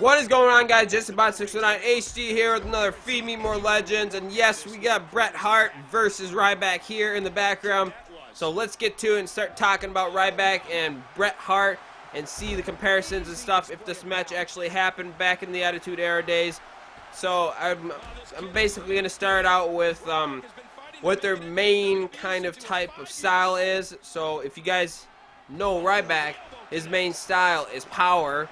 What is going on, guys? Just about 609 HD here with another Feed Me More Legends. And yes, we got Bret Hart versus Ryback here in the background. So let's get to it and start talking about Ryback and Bret Hart and see the comparisons and stuff if this match actually happened back in the Attitude Era days. So I'm basically going to start out with what their main kind of type of style is. So if you guys know Ryback, his main style is power.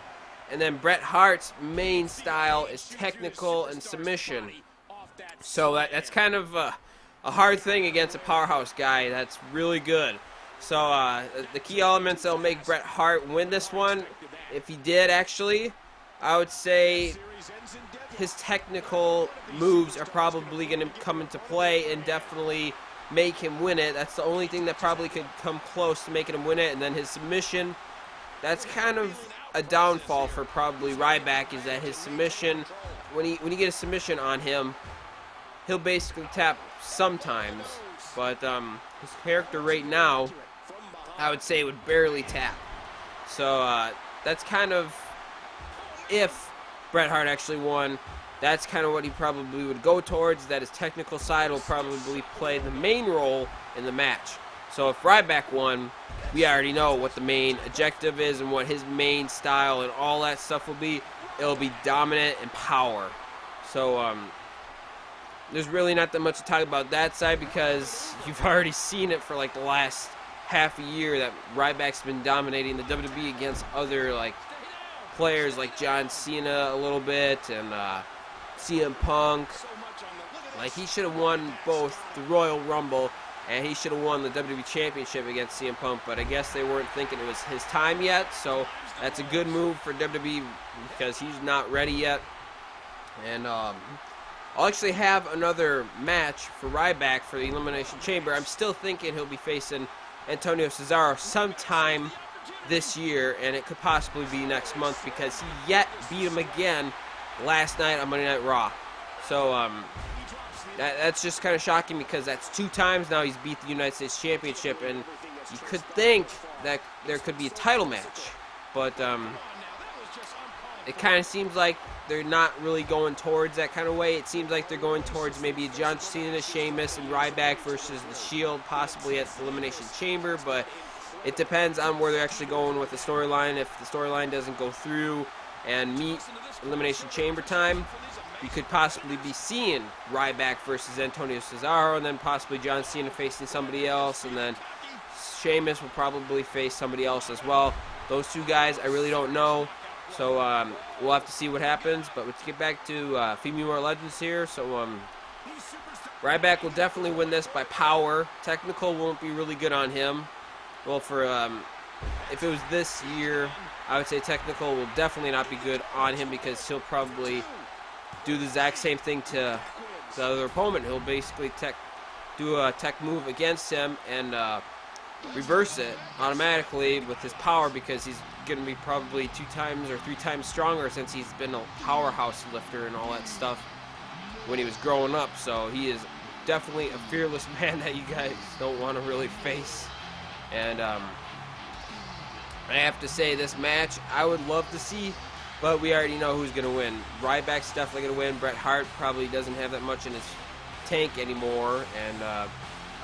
And then Bret Hart's main style is technical and submission. So that's kind of a hard thing against a powerhouse guy that's really good. So the key elements that will make Bret Hart win this one, if he did actually, I would say his technical moves are probably going to come into play and definitely make him win it. That's the only thing that probably could come close to making him win it. And then his submission, that's kind of a downfall for probably Ryback, is that his submission, when you get a submission on him, he'll basically tap sometimes, but his character right now, I would say, would barely tap. So that's kind of, if Bret Hart actually won, that's kind of what he probably would go towards, that his technical side will probably play the main role in the match. So if Ryback won, we already know what the main objective is and what his main style and all that stuff will be. It'll be dominant and power. So there's really not that much to talk about that side, because you've already seen it for like the last half a year that Ryback's been dominating the WWE against other like players like John Cena a little bit and CM Punk. Like, he should have won both the Royal Rumble and he should have won the WWE Championship against CM Punk, but I guess they weren't thinking it was his time yet, so that's a good move for WWE because he's not ready yet. And I'll actually have another match for Ryback for the Elimination Chamber. I'm still thinking he'll be facing Antonio Cesaro sometime this year, and it could possibly be next month because he yet beat him again last night on Monday Night Raw. So that's just kind of shocking because that's 2 times now he's beat the United States Championship, and you could think that there could be a title match, but it kind of seems like they're not really going towards that kind of way. It seems like they're going towards maybe a John Cena, Sheamus, and Ryback versus The Shield, possibly at the Elimination Chamber, but it depends on where they're actually going with the storyline. If the storyline doesn't go through and meet Elimination Chamber time, you could possibly be seeing Ryback versus Antonio Cesaro, and then possibly John Cena facing somebody else, and then Sheamus will probably face somebody else as well. Those 2 guys, I really don't know, so we'll have to see what happens. But let's get back to Feed Me More Legends here. So Ryback will definitely win this by power. Technical won't be really good on him. Well, for if it was this year, I would say technical will definitely not be good on him because he'll probably do the exact same thing to the other opponent. He'll basically do a tech move against him and reverse it automatically with his power, because he's going to be probably 2 times or 3 times stronger since he's been a powerhouse lifter and all that stuff when he was growing up. So he is definitely a fearless man that you guys don't want to really face. And I have to say, this match I would love to see, but we already know who's going to win. Ryback's definitely going to win. Bret Hart probably doesn't have that much in his tank anymore, and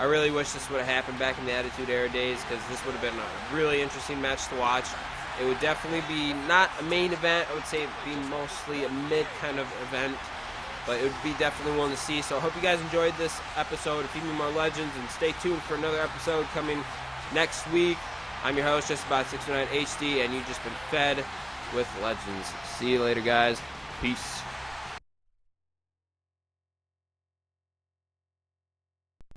I really wish this would have happened back in the Attitude Era days, because this would have been a really interesting match to watch. It would definitely be not a main event. I would say it would be mostly a mid kind of event, but it would be definitely one to see. So I hope you guys enjoyed this episode of Feed Me More Legends, and stay tuned for another episode coming next week. I'm your host, Just About 609 HD, and you've just been fed with Legends. See you later, guys. Peace.